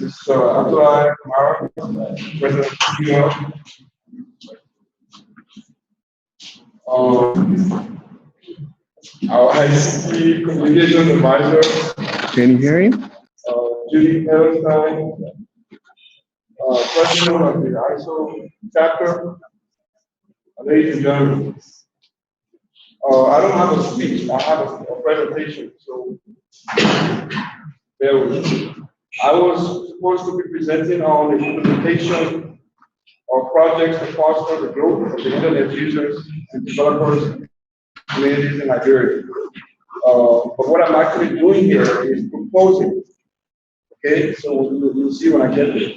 is Abdullah Kamara, President of CEO. Our ICT Communications Advisor. Can you hear him? Judy Ellenstein, President of the ISO chapter. Ladies and gentlemen, I don't have a speech, I have a presentation, so bear with me. I was supposed to be presenting on the implementation of projects to foster the growth of the internet users and developers communities in Nigeria. But what I'm actually doing here is proposing. Okay, so you'll see when I get there.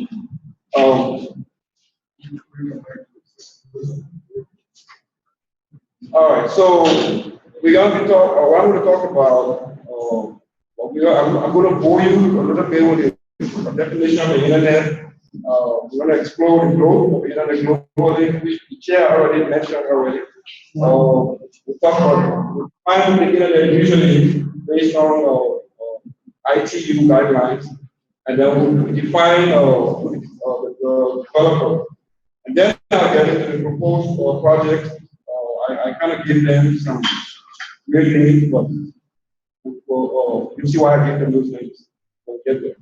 All right, so we're going to talk. I'm going to talk about. I'm going to bore you a little bit with the definition of the internet. We're going to explore the growth of the internet globally, which the chair already mentioned already. We'll talk about defining the internet usually based on ITU guidelines, and then we'll define the developer. And then I'll get into the proposed project. I kind of give them some real names, but you see why I give them those names. We'll get there.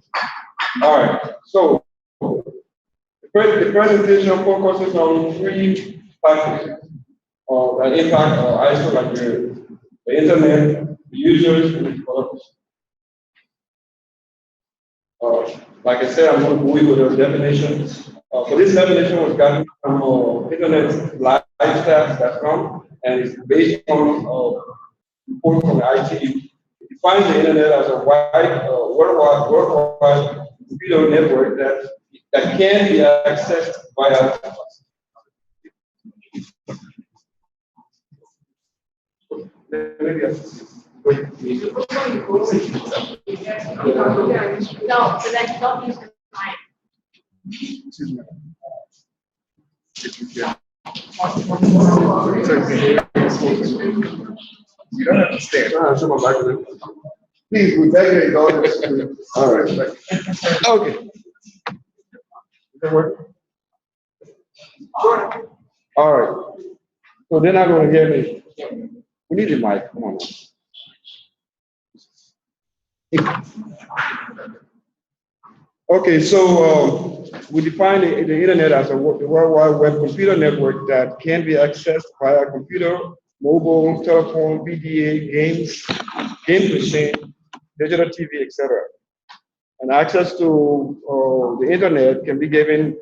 All right, so the presentation focuses on three factors that impact ISO Nigeria: the internet, the users, and the developers. Like I said, I'm going to go with the definitions. So this definition was gotten from Internet Lifestats.com, and it's based on report from the ITU. It defines the internet as a wide, worldwide computer network that can be accessed via. No, so that's not use the mic. Excuse me. You don't have to stand. Please, we beg your indulgence. All right. Okay. That work? All right. So they're not going to hear me. We need the mic. Come on. Okay, so we define the internet as a worldwide web computer network that can be accessed via computer, mobile, telephone, PDA, games, game machine, digital TV, etc. And access to the internet can be given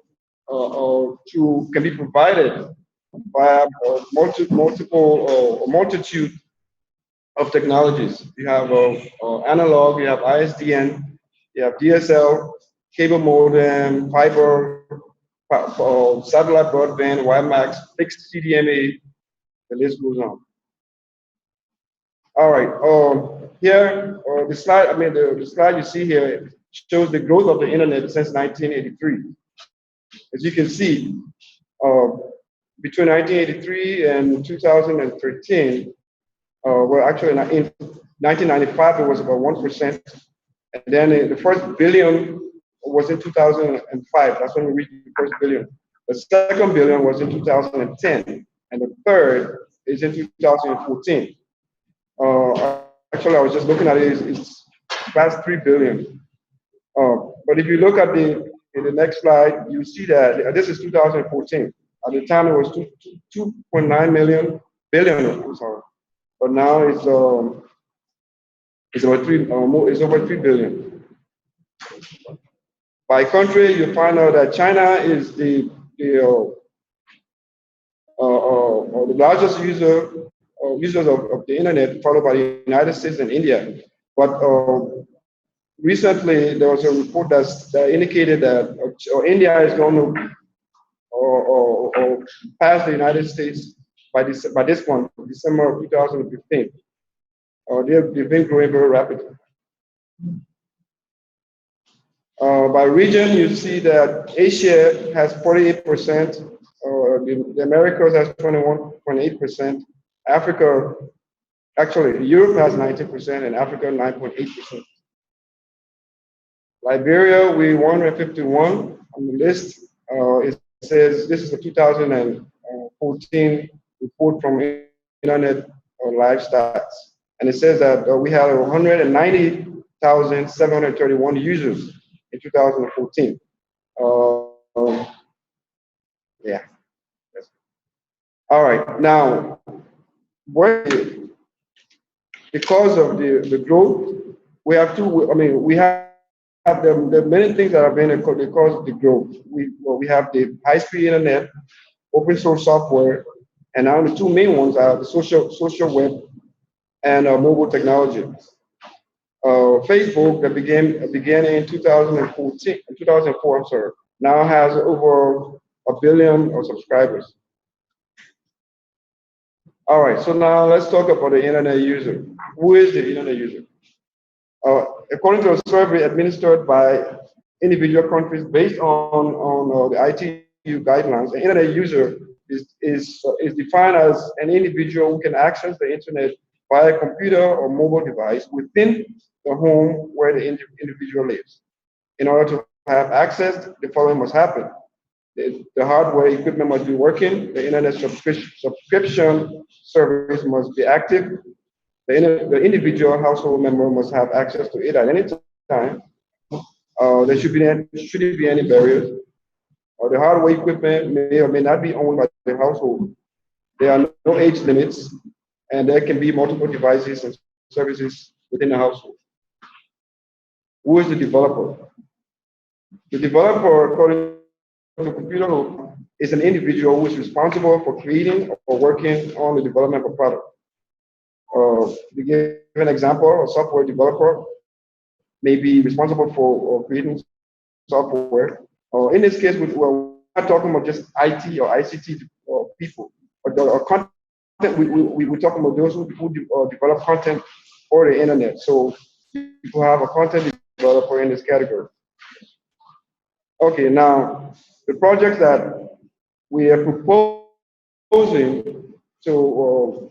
can be provided by a multitude of technologies. You have analog, you have ISDN, you have DSL, cable modem, fiber, satellite broadband, WiMAX, fixed CDMA, the list goes on. All right, here, the slide, the slide you see here shows the growth of the internet since 1983. As you can see, between 1983 and 2013, well, actually in 1995, it was about 1%. And then the first billion was in 2005. That's when we reached the first billion. The second billion was in 2010. And the third is in 2014. Actually, I was just looking at it, it's past 3 billion. But if you look at in the next slide, you see that this is 2014. At the time, it was 2.9 billion, I'm sorry. But now it's over 3 billion. By country, you find out that China is the largest users of the internet, followed by the United States and India. But recently, there was a report that indicated that India is going to pass the United States by this month, December of 2015. They've been growing very rapidly. By region, you see that Asia has 48%, the Americas has 21.8%, Africa, actually Europe has 19%, and Africa 9.8%. Liberia, we 151 on the list. It says this is a 2014 report from Internet Live Stats. And it says that we had 190,731 users in 2014. Yeah. All right. Now, because of the growth, we have to, I mean, we have the many things that have been because of the growth. We have the high-speed internet, open source software, and now the two main ones are the social web and mobile technology. Facebook that began in 2004, I'm sorry, now has over 1 billion of subscribers. All right, so now let's talk about the internet user. Who is the internet user? According to a survey administered by individual countries based on the ITU guidelines, the internet user is defined as an individual who can access the internet via a computer or mobile device within the home where the individual lives. In order to have access, the following must happen. The hardware equipment must be working, the internet subscription service must be active, the individual household member must have access to it at any time. There shouldn't be any barriers. The hardware equipment may or may not be owned by the household. There are no age limits, and there can be multiple devices and services within the household. Who is the developer? The developer, according to Computer Hub, is an individual who is responsible for creating or working on the development of a product. To give an example, a software developer may be responsible for creating software. In this case, we're not talking about just IT or ICT people, or content. We're talking about those who develop content for the internet. So people have a content developer in this category. Okay, now the projects that we are proposing to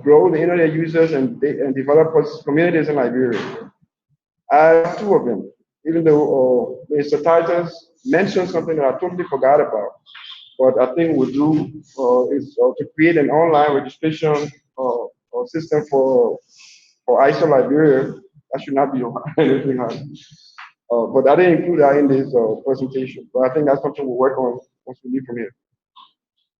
grow the internet users and developers communities in Liberia. I have two of them, even though the titles mention something that I totally forgot about. But I think we'll do is to create an online registration system for ISO Liberia. That should not be anything hard. But I didn't include that in this presentation. But I think that's something we'll work on once we leave from here.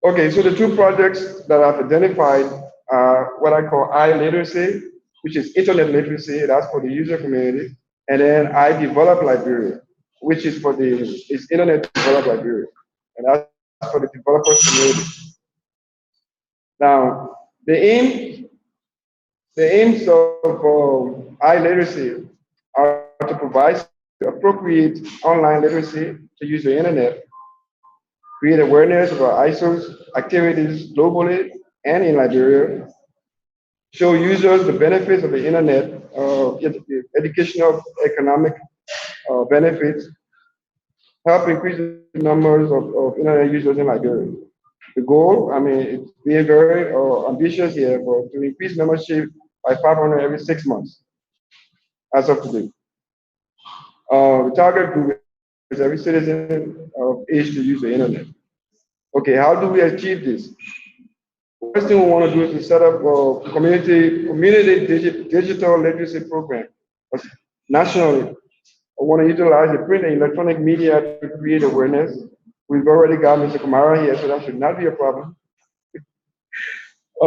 Okay, so the two projects that I've identified are what I call iLiteracy, which is internet literacy, that's for the user community, and then I Develop Liberia, which is for it's Internet Develop Liberia, and that's for the developers community. Now, the aims of iLiteracy are to provide appropriate online literacy to use the internet, create awareness about ISO's activities globally and in Liberia, show users the benefits of the internet, educational, economic benefits, help increase the numbers of internet users in Liberia. The goal, I mean, it's being very ambitious here, but to increase membership by 500 every 6 months, as of today. The target group is every citizen of age to use the internet. Okay, how do we achieve this? First thing we want to do is to set up a community digital literacy program nationally. I want to utilize the print and electronic media to create awareness. We've already got Mr. Kamara here, so that should not be a problem. We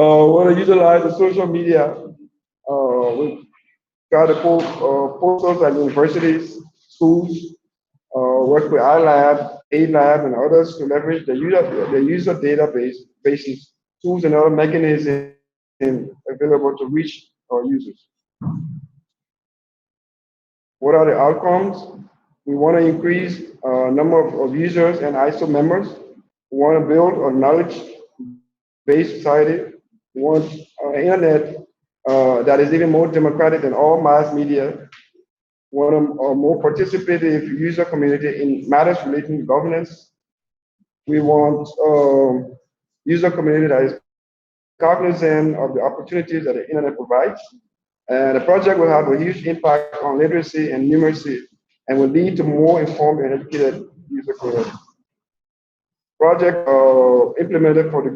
want to utilize the social media. We try to posters at universities, schools, work with iLab, ALab, and others to leverage the user databases, tools, and other mechanisms available to reach our users. What are the outcomes? We want to increase number of users and ISO members. We want to build a knowledge-based society. We want an internet that is even more democratic than all mass media. We want a more participative user community in matters relating to governance. We want user community that is cognizant of the opportunities that the internet provides. And the project will have a huge impact on literacy and numeracy and will lead to more informed and educated user community. Project implemented for the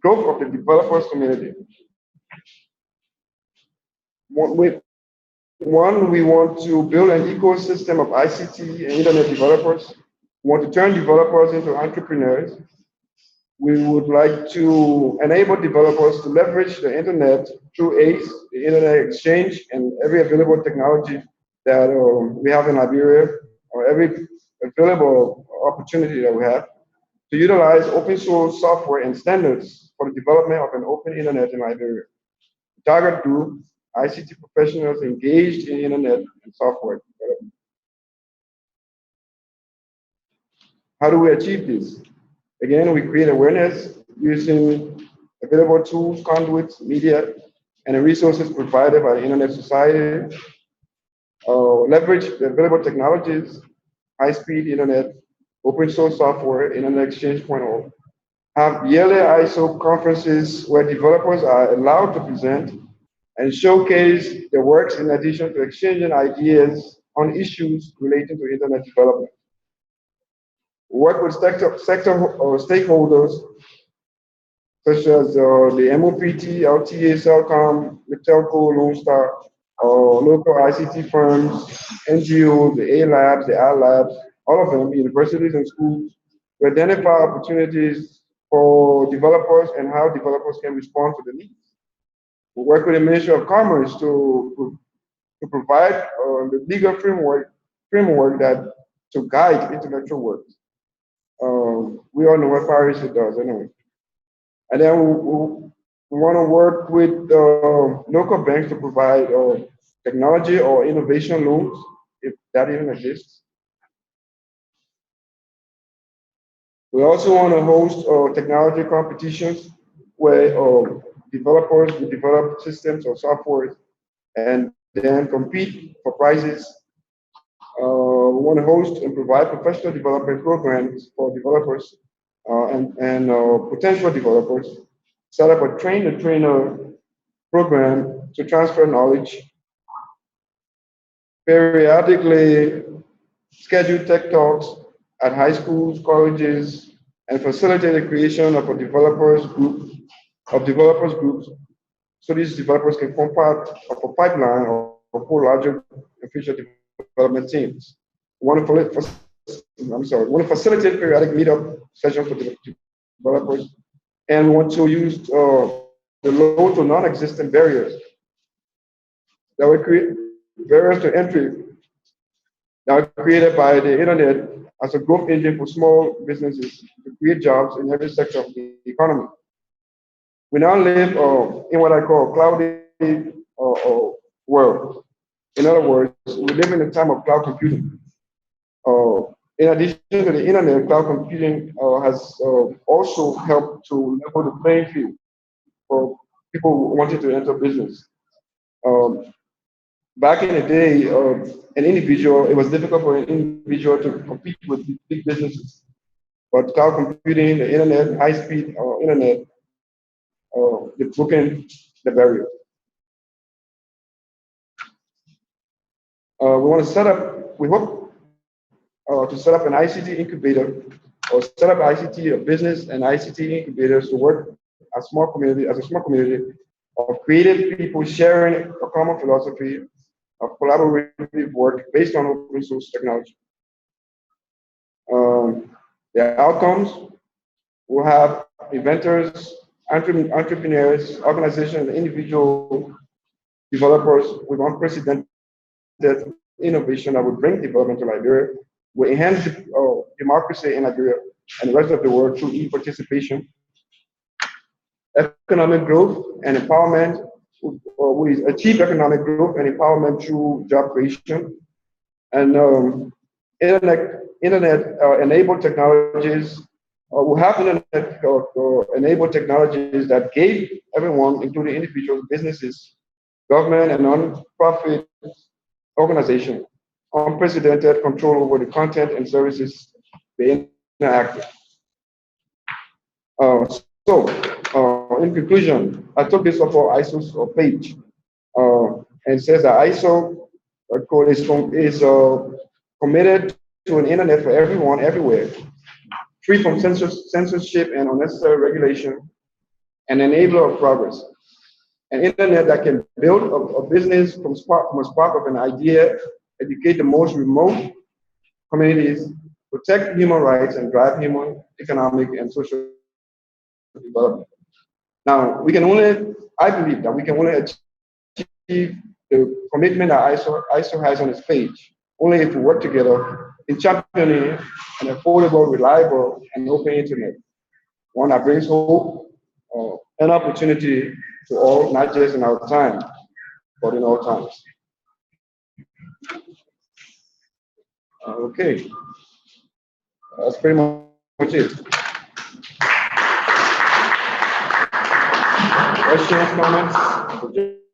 growth of the developers community. One, we want to build an ecosystem of ICT and internet developers. We want to turn developers into entrepreneurs. We would like to enable developers to leverage the internet through ACE, the Internet Exchange, and every available technology that we have in Liberia, or every available opportunity that we have, to utilize open source software and standards for the development of an open internet in Liberia. The target group, ICT professionals engaged in internet and software development. How do we achieve this? Again, we create awareness using available tools, conduits, media, and the resources provided by the Internet Society. Leverage the available technologies, high-speed internet, open source software, Internet Exchange 2.0. Have yearly ISO conferences where developers are allowed to present and showcase their works in addition to exchanging ideas on issues relating to internet development. Work with sector stakeholders such as the MOPT, LTA, Cellcom, the Telco, Lone Star, local ICT firms, NGOs, the A Labs, the I Labs, all of them, universities and schools, to identify opportunities for developers and how developers can respond to the needs. We work with the Ministry of Commerce to provide the legal framework that to guide intellectual works. We all know what piracy does anyway. And then we want to work with local banks to provide technology or innovation loans, if that even exists. We also want to host technology competitions where developers will develop systems or software and then compete for prizes. We want to host and provide professional development programs for developers and potential developers. Set up a train-the-trainer program to transfer knowledge. Periodically schedule tech talks at high schools, colleges, and facilitate the creation of a developers groups, so these developers can form part of a pipeline or for larger and future development teams. We want to facilitate periodic meetup sessions for developers, and we want to use the low to non-existent barriers that will create barriers to entry that are created by the internet as a growth engine for small businesses to create jobs in every sector of the economy. We now live in what I call a cloudy world. In other words, we live in a time of cloud computing. In addition to the internet, cloud computing has also helped to level the playing field for people who wanted to enter business. Back in the day, it was difficult for an individual to compete with big businesses. But cloud computing, the internet, high-speed internet, they've broken the barrier. We hope to set up an ICT incubator or set up ICT business and ICT incubators to work as a small community of creative people sharing a common philosophy of collaborative work based on open source technology. The outcomes will have inventors, entrepreneurs, organizations, and individual developers with unprecedented innovation that will bring development to Liberia, will enhance democracy in Liberia and the rest of the world through e-participation, economic growth and empowerment. We achieve economic growth and empowerment through job creation, and internet-enabled technologies. We have internet-enabled technologies that gave everyone, including individuals, businesses, government, and non-profit organizations, unprecedented control over the content and services they interact with. In conclusion, I took this off our ISO's page, and it says that ISO code is committed to an internet for everyone, everywhere, free from censorship and unnecessary regulation, an enabler of progress. An internet that can build a business from a spark of an idea, educate the most remote communities, protect human rights, and drive human, economic, and social development. Now, I believe that we can only achieve the commitment that ISO has on its page only if we work together in championing an affordable, reliable, and open internet, one that brings hope and opportunity to all, not just in our time, but in all times. Okay, that's pretty much it. Questions, comments,